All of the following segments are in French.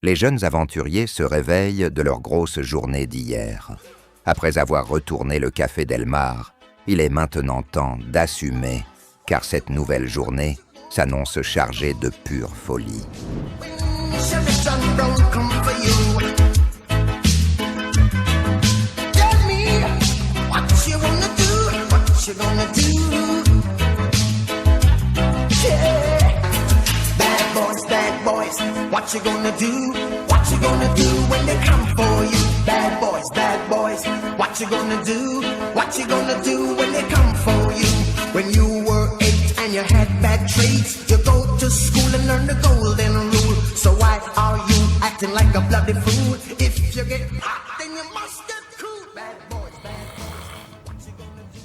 Les jeunes aventuriers se réveillent de leur grosse journée d'hier. Après avoir retourné le café Delmar, il est maintenant temps d'assumer, car cette nouvelle journée s'annonce chargée de pure folie. What you gonna do? What you gonna do when they come for you? Bad boys, what you gonna do? What you gonna do when they come for you? When you were 8 and you had bad traits, you go to school and learn the golden rule. So why are you acting like a bloody fool? If you get hot, then you must get cool. Bad boys, what you gonna do?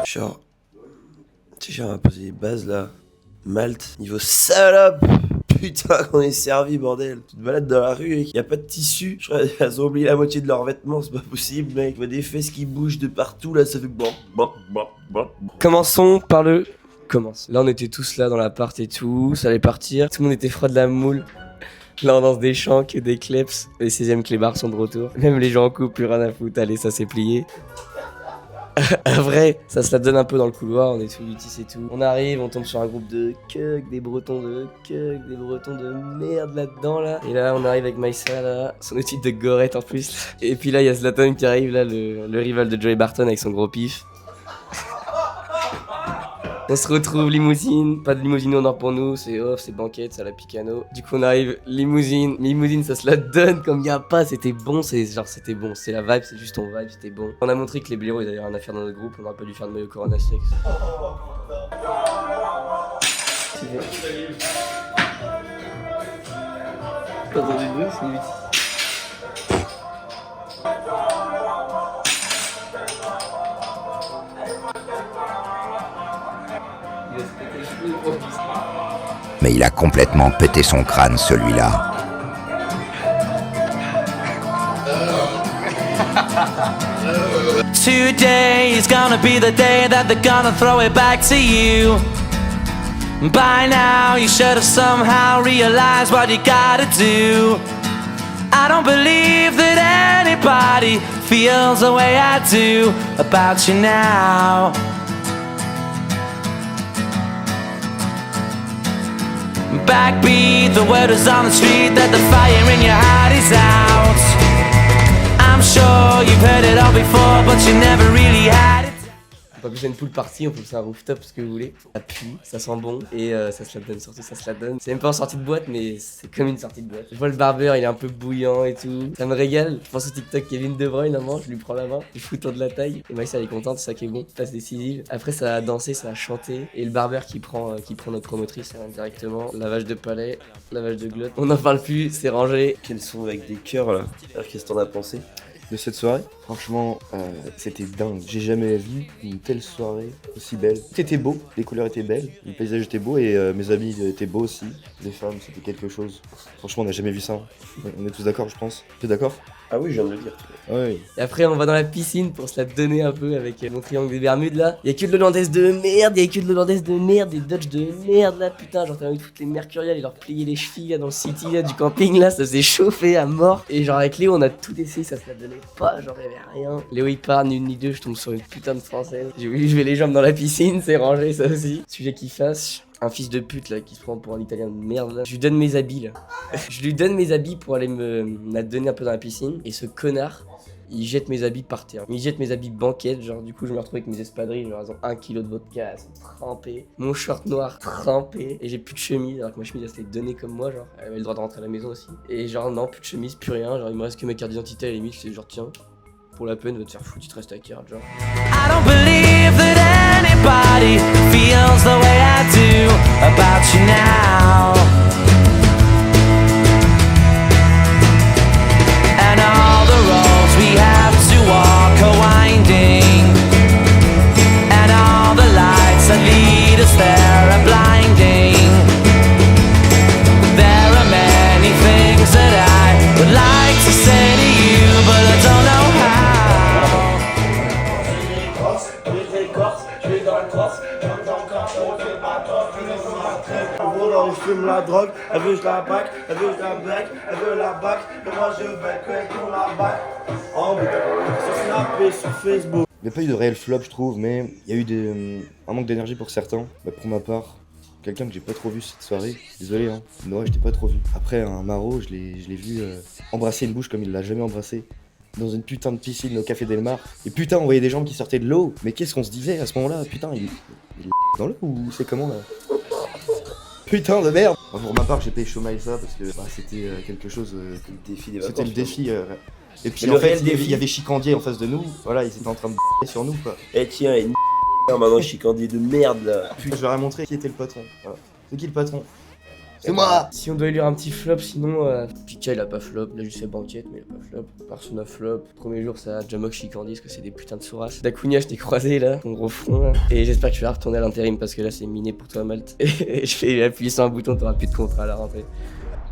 Genre, tu sais, on va poser les bases là. Malte, niveau salope. Putain, qu'on est servi, bordel. Tu te balades dans la rue et y a pas de tissu. Je crois qu'elles ont oublié la moitié de leurs vêtements, c'est pas possible, mec. Je vois des fesses qui bougent de partout là, ça fait bon. Commençons par le commence. Là, on était tous là dans l'appart et tout, ça allait partir. Tout le monde était froid de la moule. Là, on danse des chants, que des kleps. Les 16e clébards sont de retour. Même les gens en couple, plus rien à foutre. Allez, ça s'est plié. Vrai, ça se la donne un peu dans le couloir, on est tout lutis et tout. On arrive, on tombe sur un groupe de cuck, des bretons de merde là-dedans là. Et là on arrive avec Maïssa là, son outil de gorette en plus. Et puis là il y a Zlatan qui arrive là, le rival de Joey Barton avec son gros pif. On se retrouve limousine, pas de limousine au nord pour nous, c'est off, c'est banquette, c'est à la Picano. Du coup on arrive limousine ça se la donne comme y a pas, c'était bon, c'était bon, c'est la vibe, c'est juste ton vibe, c'était bon. On a montré que les blaireaux ils avaient rien à faire dans notre groupe, on aurait pas dû faire de maillot Corona Sex. Pas dans du bruit, c'est vite. Mais il a complètement pété son crâne, celui-là. Today is gonna be the day that they're gonna throw it back to you. By now you should have somehow realized what you gotta do. I don't believe that anybody feels the way I do about you now. Backbeat, the word is on the street that the fire in your heart is out. I'm sure you've heard it all before, but you never really had it. On appelle ça une pool party, on peut faire un rooftop, ce que vous voulez. Ça pue, ça sent bon et ça se la donne, surtout ça se la donne. C'est même pas en sortie de boîte, mais c'est comme une sortie de boîte. Je vois le barbeur, il est un peu bouillant et tout. Ça me régale. Je pense au TikTok Kevin De Bruyne, maman, je lui prends la main, je fous autour de la taille. Et Maïssa, elle est contente, c'est ça qui est bon. Passe décisive. Après, ça a dansé, ça a chanté. Et le barbeur qui prend notre promotrice directement. Lavage de palais, lavage de glotte. On n'en parle plus, c'est rangé. Quels sont avec des cœurs là. Alors qu'est-ce que t'en as pensé De cette soirée, franchement, c'était dingue. J'ai jamais vu une telle soirée aussi belle. Tout était beau, les couleurs étaient belles, le paysage était beau et mes amis étaient beaux aussi. Les femmes, c'était quelque chose. Franchement, on n'a jamais vu ça. On est tous d'accord, je pense. Tu es d'accord? Ah oui, je viens de le dire. Oui. Et après, on va dans la piscine pour se la donner un peu avec mon triangle des Bermudes là. Y'a que de l'hollandaise de merde, y'a que de l'hollandaise de merde, des Dodge de merde là, putain. Genre, t'as envie de foutre les mercuriales et leur plier les chevilles là dans le city là, du camping là, ça faisait chauffer à mort. Et genre, avec Léo, on a tout essayé, ça se la donnait pas, genre, y'avait rien. Léo il part, ni une ni deux, je tombe sur une putain de française. J'ai voulu jouer les jambes dans la piscine, c'est rangé ça aussi. Sujet qui fâche. Un fils de pute là qui se prend pour un italien de merde là. Je lui donne mes habits là. Je lui donne mes habits pour aller me la donner un peu dans la piscine. Et ce connard, il jette mes habits par terre. Il jette mes habits banquette, genre du coup je me retrouve avec mes espadrilles, genre elles ont 1 kilo de vodka, elles sont trempées. Mon short noir trempé. Et j'ai plus de chemise, alors que ma chemise elle s'était donnée comme moi, genre elle avait le droit de rentrer à la maison aussi. Et genre non, plus de chemise, plus rien, genre il me reste que ma carte d'identité à la limite, c'est genre tiens, pour la peine va te faire foutre, tu te restes à carte genre. I don't believe that anybody feels the way I do about you now. And all the roads we have to walk are winding, and all the lights that lead us there are blinding. There are many things that I would like to say to you, but I don't know how. Je fume la drogue, elle veut je la bac, elle veut je la bec, elle veut la bac, et moi je vais crack pour la bac. En boucle, sur Snap et sur Facebook. Il n'y a pas eu de réel flop, je trouve, mais il y a eu un manque d'énergie pour certains. Bah, pour ma part, quelqu'un que j'ai pas trop vu cette soirée, désolé, hein, Noah, je t'ai pas trop vu. Après, un Maro, je l'ai vu embrasser une bouche comme il l'a jamais embrassé. Dans une putain de piscine au Café Del Mar. Et putain, on voyait des jambes qui sortaient de l'eau. Mais qu'est-ce qu'on se disait à ce moment-là? Putain, il est dans l'eau ou c'est comment là? Putain de merde! Pour ma part, j'ai payé Maïssa parce que c'était quelque chose. Le défi des vacances. C'était le défi. Et puis Mais en le fait, réel défi. il y avait Chicandier en face de nous. Voilà, ils étaient en train de sur nous quoi. Eh tiens, et maintenant je suis candidat de merde là. Puis je leur ai montré qui était le patron. Voilà. C'est qui le patron? C'est moi! Si on doit élire un petit flop, sinon Pika il a pas flop, il a juste fait banquette mais il a pas flop. Persona flop, premier jour ça a Jamok Chikandi parce que c'est des putains de sourasses. Dacunia je t'ai croisé là, ton gros front là. Et j'espère que tu vas retourner à l'intérim parce que là c'est miné pour toi Malte. Et je vais appuyer sur un bouton, t'auras plus de contrat à la rentrée.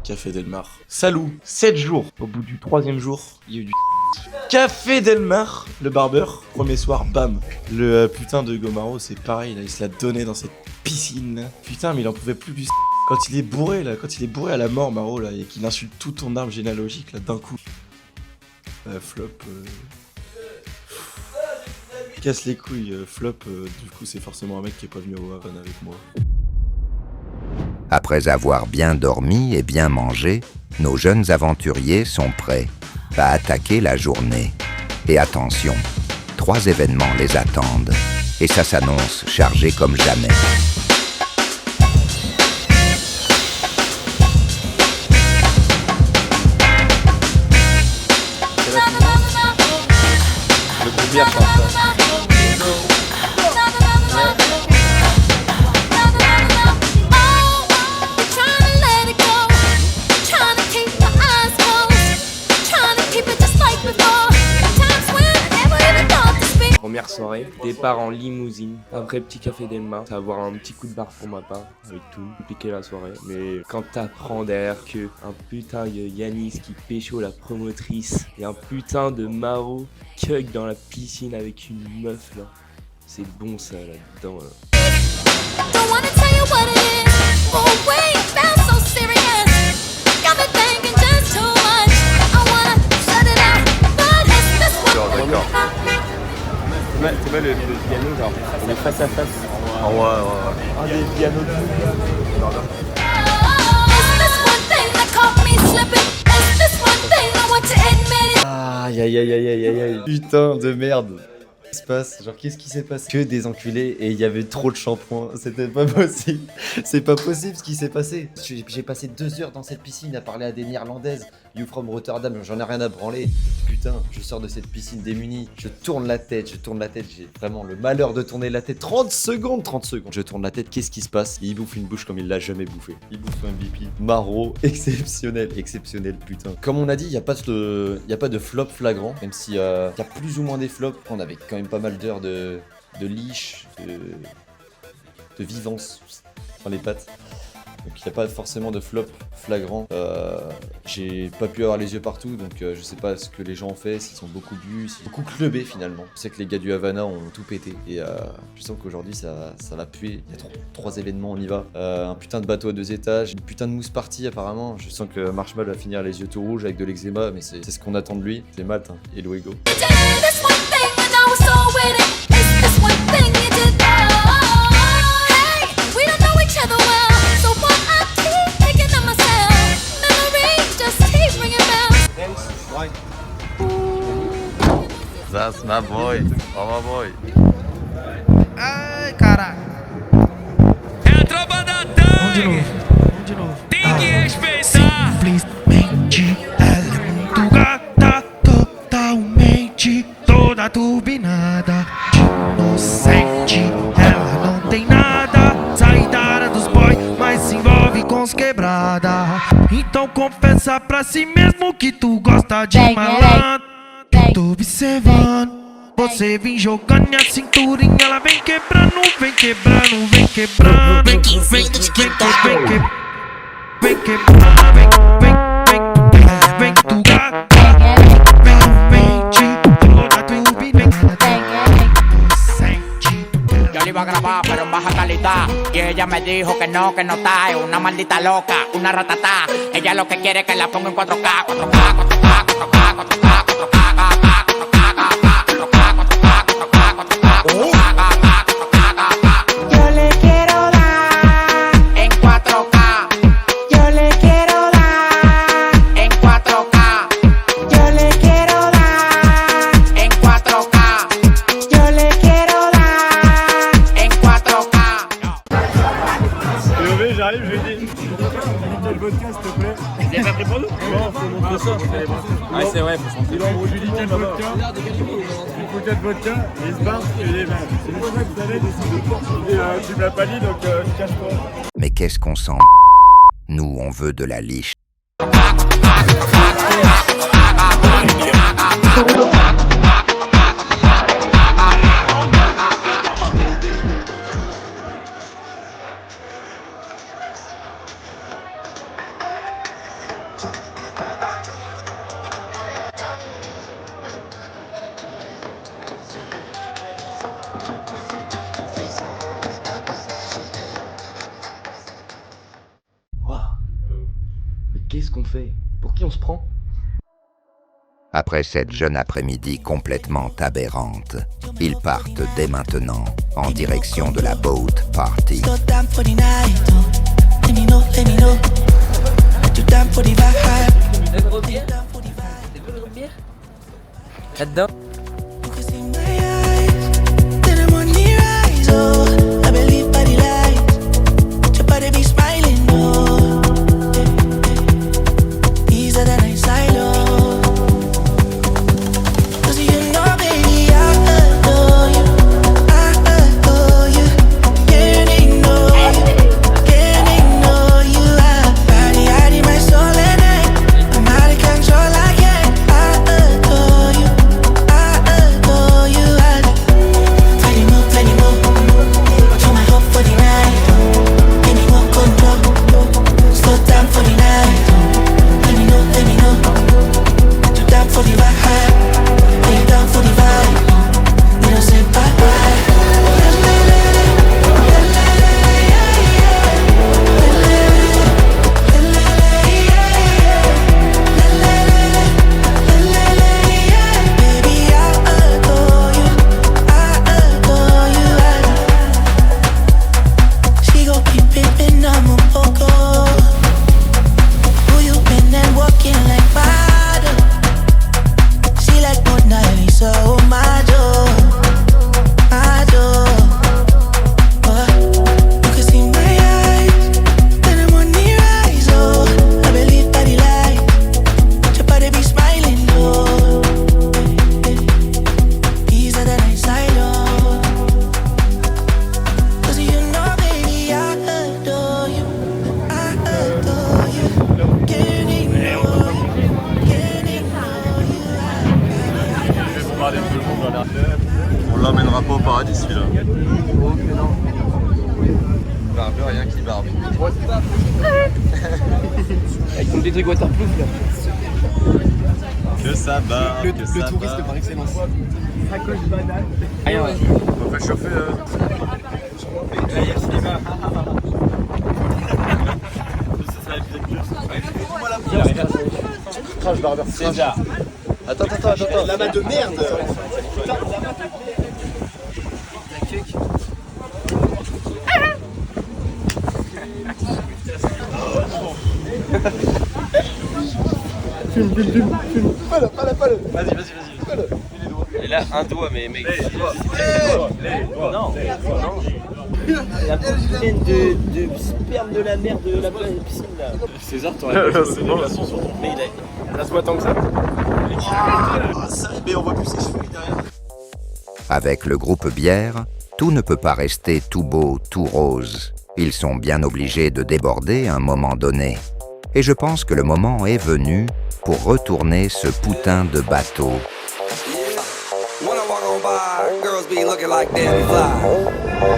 Café Delmar. Salou, 7 jours. Au bout du 3e jour, il y a eu du Café Delmar, le barbeur, premier soir, bam. Le putain de Gomaro, c'est pareil, là, il se l'a donné dans cette piscine. Là. Putain, mais il en pouvait plus du quand il est bourré, là, quand il est bourré à la mort, Maro, là, et qu'il insulte tout ton arbre généalogique, là, d'un coup. Flop. Casse les couilles, flop, du coup, c'est forcément un mec qui est pas venu au Havane avec moi. Après avoir bien dormi et bien mangé, nos jeunes aventuriers sont prêts à attaquer la journée. Et attention, 3 événements les attendent. Et ça s'annonce chargé comme jamais. Le premier fois. Première soirée, départ en limousine, après petit café Delmar, ça va avoir un petit coup de barre pour ma part, avec tout, compliqué la soirée. Mais quand t'apprends derrière que un putain de Yanis qui pécho la promotrice et un putain de Maro cueille dans la piscine avec une meuf là, c'est bon ça là-dedans là. Don't wanna tell you what it is. Oh wait, it felt so serious. Got me thinking just too much. I wanna shut it out, but it's this one. D'accord. C'est pas le piano, genre, on est face à face. Ah ouais. Un des pianos de Aïe aïe aïe aïe aïe aïe. Putain de merde. se passe? Genre, qu'est-ce qui s'est passé? Que des enculés et il y avait trop de shampoing. C'était pas possible. C'est pas possible ce qui s'est passé. J'ai passé 2 heures dans cette piscine à parler à des Néerlandaises. You from Rotterdam, j'en ai rien à branler. Putain, je sors de cette piscine démunie. Je tourne la tête. J'ai vraiment le malheur de tourner la tête. 30 secondes. Je tourne la tête. Qu'est-ce qui se passe? Il bouffe une bouche comme il l'a jamais bouffé. Il bouffe un bipi. Maro, exceptionnel, putain. Comme on a dit, il y a pas de flop flagrant, même si y a plus ou moins des flops. On avait quand même pas mal d'heures de liche, de vivance dans les pattes. Donc il n'y a pas forcément de flop flagrant. J'ai pas pu avoir les yeux partout, donc je sais pas ce que les gens ont fait, s'ils sont beaucoup bu, s'ils sont beaucoup clubés finalement. Je sais que les gars du Havana ont tout pété et je sens qu'aujourd'hui ça va puer. Il y a 3 événements, on y va. Un putain de bateau à 2 étages, une putain de mousse party apparemment. Je sens que Marshmallow va finir les yeux tout rouges avec de l'eczéma, mais c'est ce qu'on attend de lui. C'est Malte, hein. Et Luego. That's my boy. Oh my boy. Ai, caralho. É a tropa da Tang. Tem que respeitar. Simplesmente ela é muito gata, totalmente toda turbinada, inocente. Ela não tem nada, sai da área dos boys, mas se envolve com os quebrada. Então confessa pra si mesmo que tu gosta de malandro. Tô observando, você vem jogando minha cinturinha, ela vem quebrando, vem quebrando, vem quebrando, vem quebrando, vem tu gata, toda turbinada, sente. Yo le iba a grabar, pero en baja calidad. Y ella me dijo que no está. Es una maldita loca, una ratatá. Ella lo que quiere es que la ponga en 4K, 4K, 4K, 4K, 4K, 4K. Yo le quiero dar en 4K. Yo le quiero dar en 4K. Yo le quiero dar en 4K. Yo le quiero dar en 4K. J'arrive, je lui dis le vodka s'il te plaît. Il est pas pris pour nous? Non, faut montrer ça. Ah c'est vrai, faut chanter. Je lui dis quel vodka. Il faut 4 vodka et il se barre et il est mal. C'est pour ça que vous avez décidé de porter. Tu me l'as pas dit donc cache-toi. Mais qu'est-ce qu'on s'en... Nous, on veut de la liche. Mais qu'est-ce qu'on fait? Pour qui on se prend? Après cette jeune après-midi complètement aberrante, ils partent dès maintenant en direction de la boat party. Là-dedans. ira pas au paradis celui-là. Barbe, rien qui barbe. Avec ton des trucs waterproof là. Que ça barbe, que ça touriste barbe. par excellence. Rien ouais. On va chauffer. Là, il y a le cinéma. Crash barber. César. Attends. La main de merde. Et là, un doigt, mais mec. Non. La pleine de sperme de la mer de la piscine là. César, t'aurais pas C'est bon. Mais il a ce tant que ça. Ah, ça, mais on voit plus ses cheveux derrière. Avec le groupe bière, tout ne peut pas rester tout beau, tout rose. Ils sont bien obligés de déborder à un moment donné. Et je pense que le moment est venu pour retourner ce putain de bateau. When I walk on by, girls be looking like Danny Fly.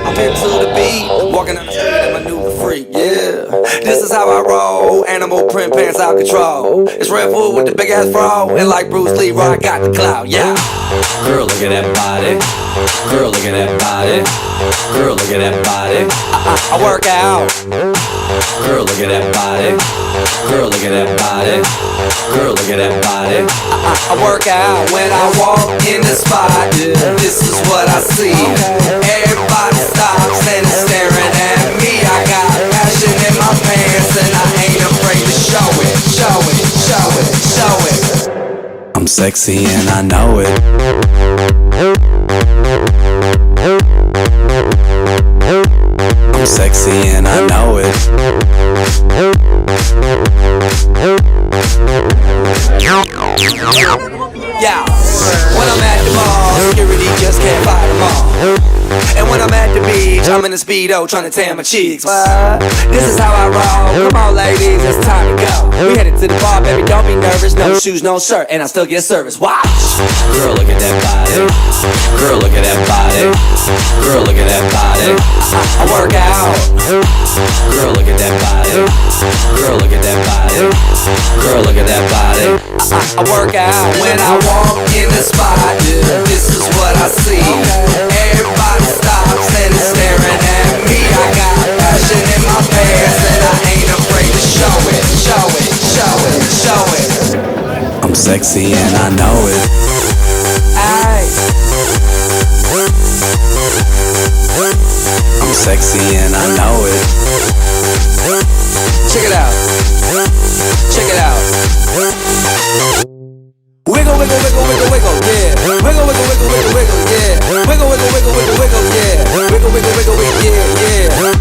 I'm into the beat, walking down the street and my new freak, yeah. This is how I roll, animal print pants out control. It's Red Bull with the big ass fro, and like Bruce Lee, I got the clout, yeah. Girl, look at that body. Girl, look at that body. Girl, look at that body. I work out. Girl, look at that body. Girl, look at that body. Girl, look at that body. I work out when I walk in the spot. This is what I see. Everybody stops and is staring at me. I got passion in my pants and I ain't afraid to show it. Show it, show it, show it. I'm sexy and I know it. I'm sexy and I know it. Yeah, when I'm at the mall, security just can't fight them all. And when I'm at the beach, I'm in a Speedo trying to tan my cheeks. What? This is how I roll. Come on, ladies, it's time to go. We headed to the bar, baby, don't be nervous. No shoes, no shirt, and I still get service. Watch. Girl, look at that body. Girl, look at that body. Girl, look at that body. I work out. Girl, look at that body. Girl, look at that body. Girl, look at that body. I work out when I walk in the spot. This is what I see. Everybody stops and is staring at me. I got passion in my pants and I ain't afraid to show it. Show it, show it, show it. I'm sexy and I know it. Aye. I'm sexy and I know it. Check it out. Check it out. Wiggle, wiggle, wiggle, wiggle, wiggle, yeah. Wiggle, wiggle, wiggle, wiggle, wiggle, yeah. Wiggle, wiggle, wiggle, wiggle, wiggle, yeah. Wiggle, wiggle, wiggle, wiggle, yeah, yeah.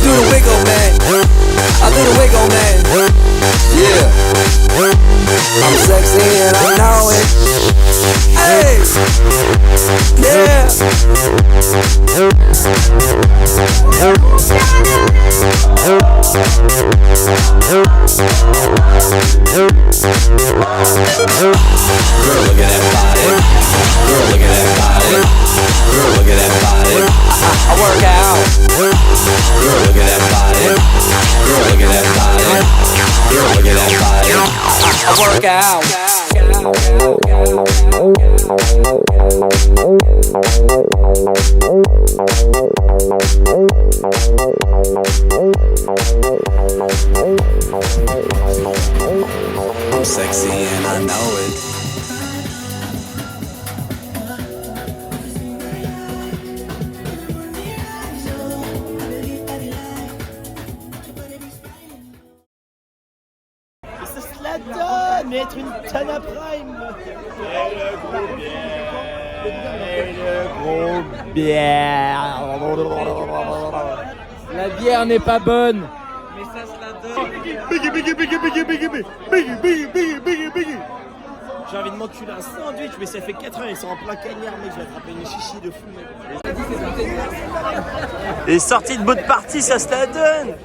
Do the wiggle, man. I do the wiggle, man. Yeah. I'm sexy and I know it. Hey. Yeah. Girl, look at that body. Girl, look at that body. Girl, look at that body. I work out. Girl, look at that body. Girl, look at that body. Girl, look at that body. I work out. I'm sexy and I know it. Cela donne être une Tana Prime. Et le gros bière. La bière n'est pas bonne. Mais ça se la donne. J'ai envie de m'enculer un sandwich, mais ça fait 4 heures, ils sont en plein cagnard, mec. Je vais attraper une chichi de fou, mec. Et sortie de bout de partie, ça se la donne.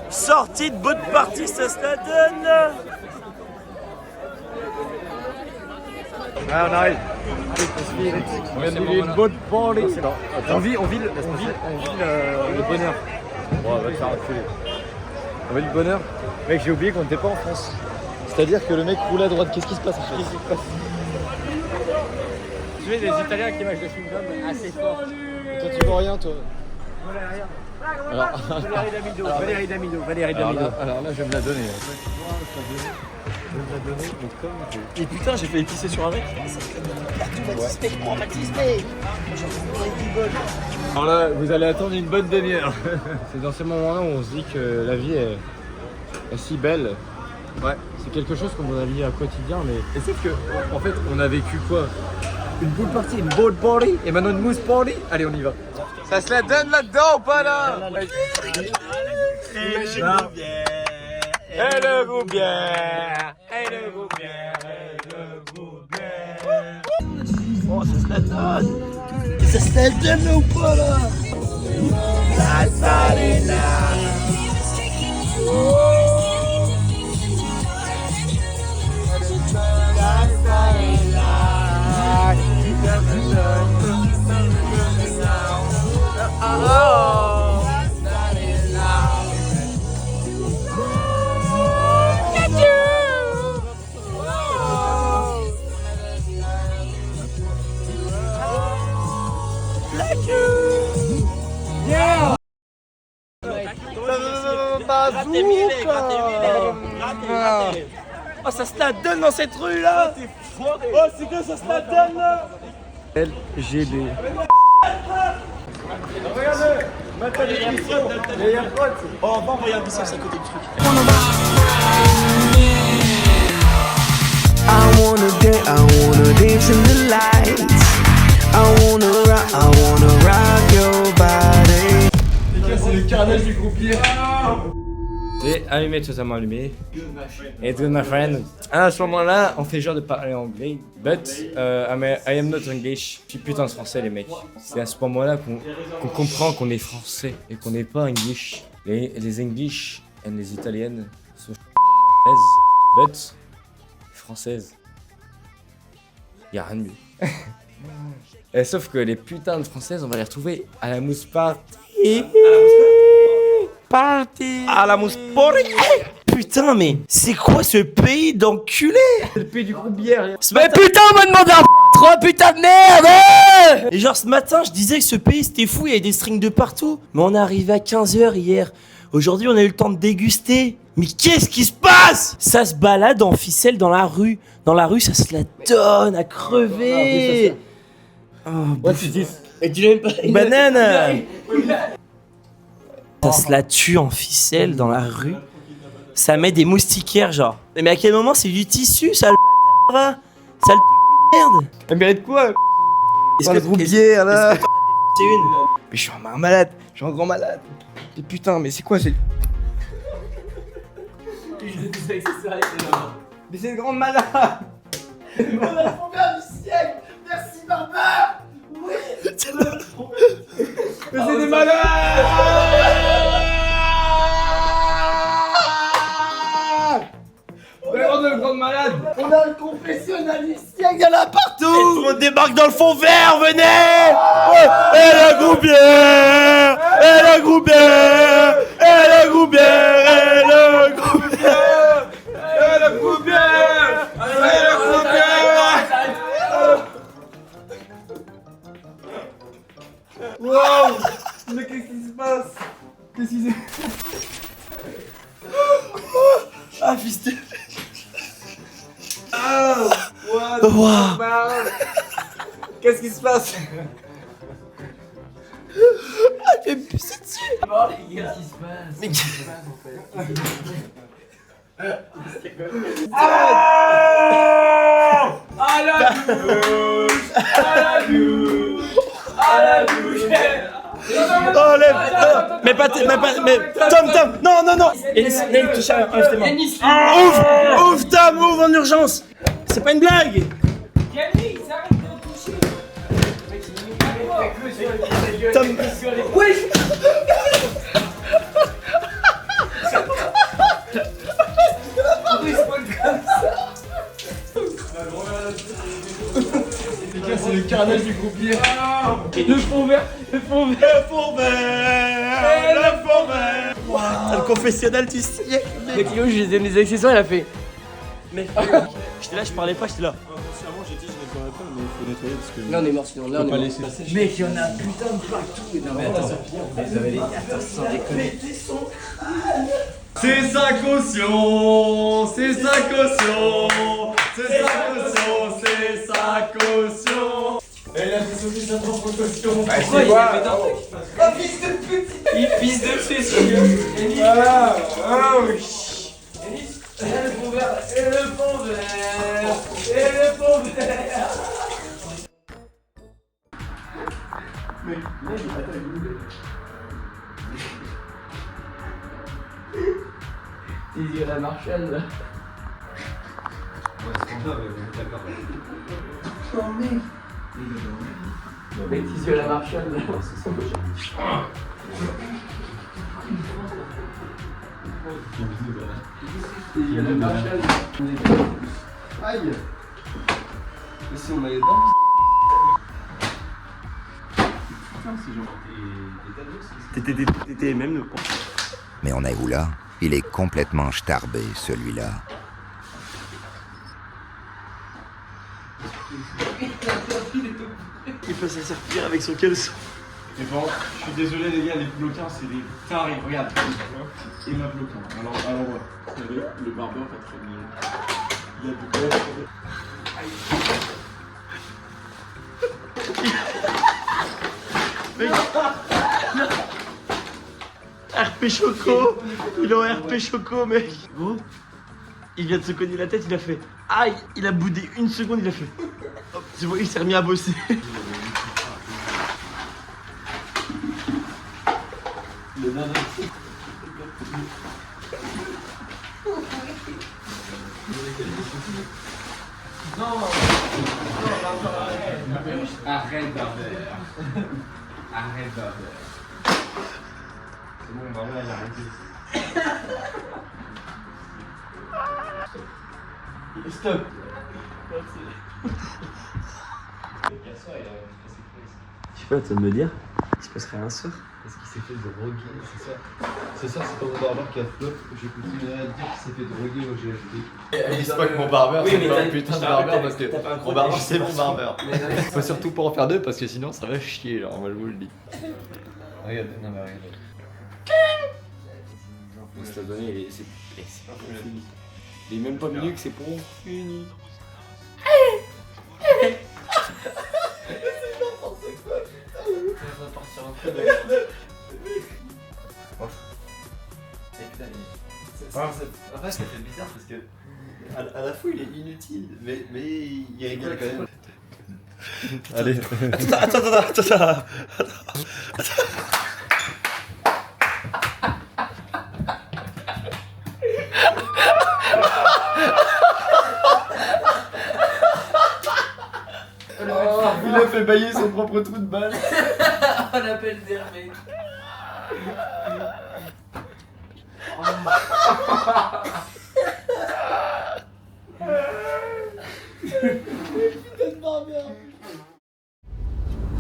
Sortie de bout de partie, ça se la donne. Ah, on arrive. On vient de vivre une bonne party. On vit le bonheur. Bon, on va te faire reculer. On vit le bonheur. Mec, j'ai oublié qu'on n'était pas en France. C'est-à-dire que le mec roule à droite. Qu'est-ce qui se passe en fait? Qu'est-ce qui se passe? Tu vois des Italiens qui mangent des chewing-gums assez fort. Toi, tu vois rien, toi? Alors, Valérie Damido. Alors là, je vais me la donner. Et putain, j'ai fait épicer sur un mec. Alors là, vous allez attendre une bonne demi-heure. C'est dans ces moments-là où on se dit que la vie est si belle. Ouais, c'est quelque chose qu'on a vie au quotidien, mais. Et sauf que, en fait, on a vécu quoi? Une boule party, une board party, et maintenant une mousse party. Allez, on y va. Ça se la donne là-dedans ou pas là? Et le groupe bière, et le groupe bière, et le groupe bière. Oh, ça se la donne. Ça se la donne ou pas là? La salle est là. Oh, ça se la donne dans cette rue là. Oh, c'est que ça se la donne là. LGB. Regardez, maintenant les bisons, les AirPods. Oh, on va envoyer un bisson, c'est à côté du truc. I wanna dance in the lights. I wanna rock your body. C'est le carnage du groupier. J'ai allumé, totalement allumé. Et good my friend. À ce moment-là, on fait genre de parler anglais. But I am not English. Je suis putain de français, les mecs. C'est à ce moment-là qu'on comprend qu'on est français et qu'on n'est pas English. Les English et les Italiennes sont but françaises. Y'a rien de mieux. Et sauf que les putains de françaises, on va les retrouver à la mousse party. À la mousse party. Putain, mais c'est quoi ce pays d'enculés? C'est le pays du groupe bière. Mais putain, on m'a demandé un trop putain de merde. Et genre ce matin, je disais que ce pays c'était fou, il y avait des strings de partout. Mais on est arrivé à 15h hier. Aujourd'hui, on a eu le temps de déguster. Mais qu'est-ce qui se passe? Ça se balade en ficelle dans la rue. Dans la rue, ça se la donne à crever. Ouais, tu dis. Et tu n'aimes pas une banane. Ça se la tue en ficelle dans la rue. Ça met des moustiquaires, genre. Mais à quel moment c'est du tissu, ça le va? Ça le merde. Elle mérite quoi? Est-ce que le groupe bière là? C'est une. Mais je suis un malade. Je suis un grand malade. Et putain, mais c'est quoi? C'est. Mais c'est le grand malade. On a le programme du siècle. Merci Barbara. Oui. Mais c'est des malades. Le grand malade. On a le confessionnal du siècle, il y en a partout. Et tout le monde débarque dans le fond vert, venez. Et le groupe bière. Et le groupe bière. Et le groupe bière. Et le groupe bière. Et le groupe bière. Et le groupe bière. Wow. Mais qu'est-ce qui se passe? Qu'est-ce qui se passe? Ah, fils de... Ah, Wow. Qu'est-ce qui se passe? Ah, tu me pisser dessus. Qu'est-ce qui se passe? Mais Qu'est-ce qui se passe en fait? À la douche. À la douche. À la douche. Enlève. Mais pas... Tom, non. Et laisse toucher un justement. Ouvre, Tom, ouvre en urgence. C'est pas une blague. Tom. Oui. carnage du groupier. Le fond vert, le fond vert, le fond vert, le fond vert. Le confessionnal du siècle. Mec, Léo, je lui ai donné des accessoires, il a fait. Mec, j'étais là, je parlais pas, j'étais là. Inconsciemment, j'ai dit je nettoierai pas, mais il faut nettoyer parce que. Là, on est mort sinon. Là, on est pas mort. laisser. Mec, il y en a putain de partout. Non, mais attends, sans déconner. C'est sa caution, c'est sa caution, c'est sa caution, c'est sa caution. Elle a dissocié sa propre caution. Pourquoi il a fait d'un truc? Oh, fils de pute. Il fils de pute, celui-là. Ah, ah oui. Et le fond vert, et le fond vert, et le fond vert. Il y a la Marshall là. Oh mec. Mec, il y a la Marshall là. Il y a la Marshall. Aïe. Mais si on allait dedans. T'étais même nous. Mais on est où là? Il est complètement starbé, celui-là. Il peut s'en servir avec son caleçon. Mais bon, je suis désolé les gars, les bloquins c'est des tarés, regarde. Et ma bloquin. Alors ouais. Le barbeur va très bien. Il a du beurre. RP Choco. Il est en RP Choco, mec. Gros, il vient de se cogner la tête, il a fait aïe, il a boudé une seconde, il a fait hop, c'est bon, il s'est remis à bosser. Arrête Barbert. Arrête Barbert. C'est bon, Barbert il a arrêté. Stop. Je sais pas, tu vas me dire, il se passerait un soir. Parce qu'il s'est fait droguer, c'est ça. C'est ça, c'est pas mon barbeur qui a flop. Je continuerai à dire qu'il s'est fait droguer au GHB. Dis pas que mon barbeur Oui, c'est mais pas t'as- un putain de t'as- barbeur t'as- parce que t'as pas un mon gros barbeur nez, c'est mon je barbeur. Mais non, Faut surtout pas en faire deux parce que sinon ça va chier, genre moi je vous le dis. Regarde, non mais regarde. c'est donné, c'est pas fini. Il est même pas mieux que c'est pour fini. Après, ça fait bizarre parce que à la fois il est inutile, mais il rigole quand même. Allez. Attends. Il a fait bailler son propre trou de balle. On appelle d'Hervé.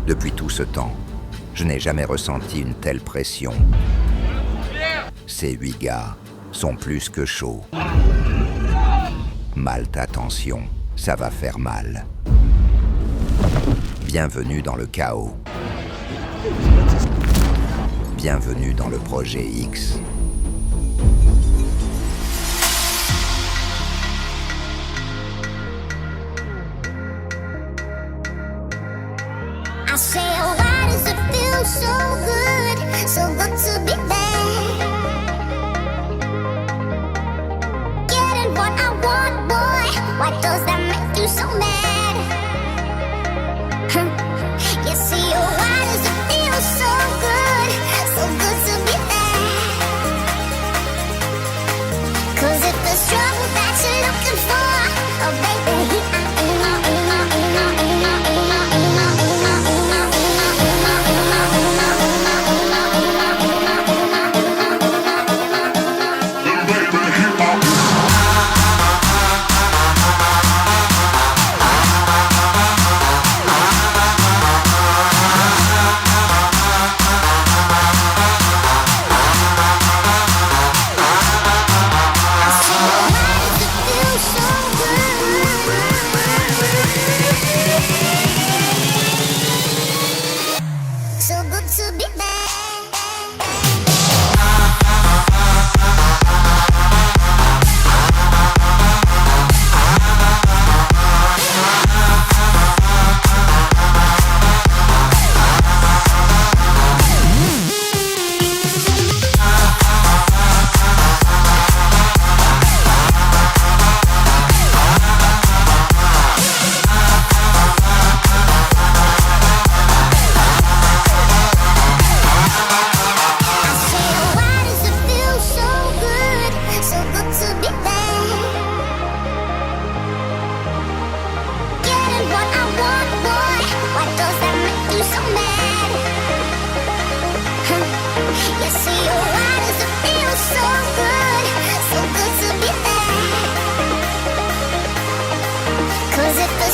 Depuis tout ce temps, je n'ai jamais ressenti une telle pression. Ces 8 gars sont plus que chauds. Malte, attention, ça va faire mal. Bienvenue dans le chaos. Bienvenue dans le projet X. I say, oh, why does it feel so good to be there? Getting what I want, boy. Why does that make you so mad? You see, oh, why does it feel so good to be there? 'Cause if the struggle that you're looking for, oh baby,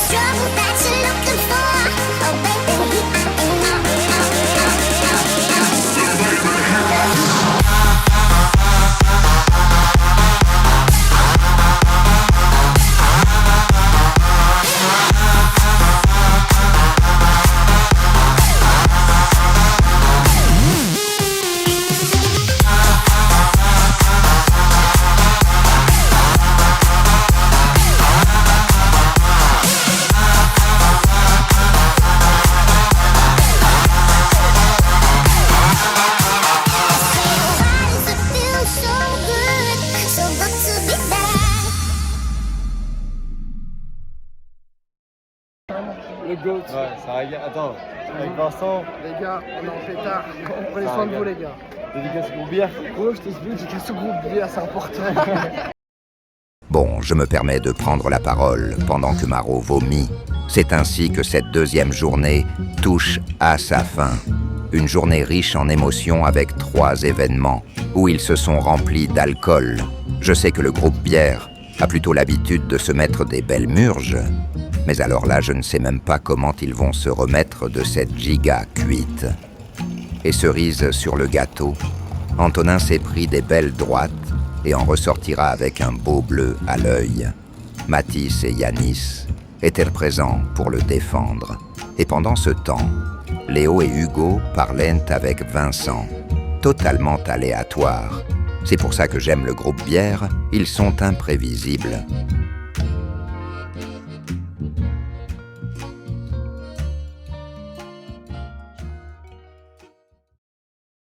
trouble that you're looking for. Oh baby, Le GOAT. Ouais, ça régale. Attends, avec Vincent. Les gars, on est en pétard. Prenez soin de vous, les gars. Dédicace au groupe bière. Ouais, je t'explique, dédicace au groupe bière, c'est important. Bon, je me permets de prendre la parole pendant que Maro vomit. C'est ainsi que cette deuxième journée touche à sa fin. Une journée riche en émotions avec 3 événements où ils se sont remplis d'alcool. Je sais que le groupe bière a plutôt l'habitude de se mettre des belles murges. Mais alors là, je ne sais même pas comment ils vont se remettre de cette giga cuite. Et cerise sur le gâteau, Antonin s'est pris des belles droites et en ressortira avec un beau bleu à l'œil. Mathis et Yanis étaient présents pour le défendre. Et pendant ce temps, Léo et Hugo parlaient avec Vincent, totalement aléatoire. C'est pour ça que j'aime le groupe bière, ils sont imprévisibles.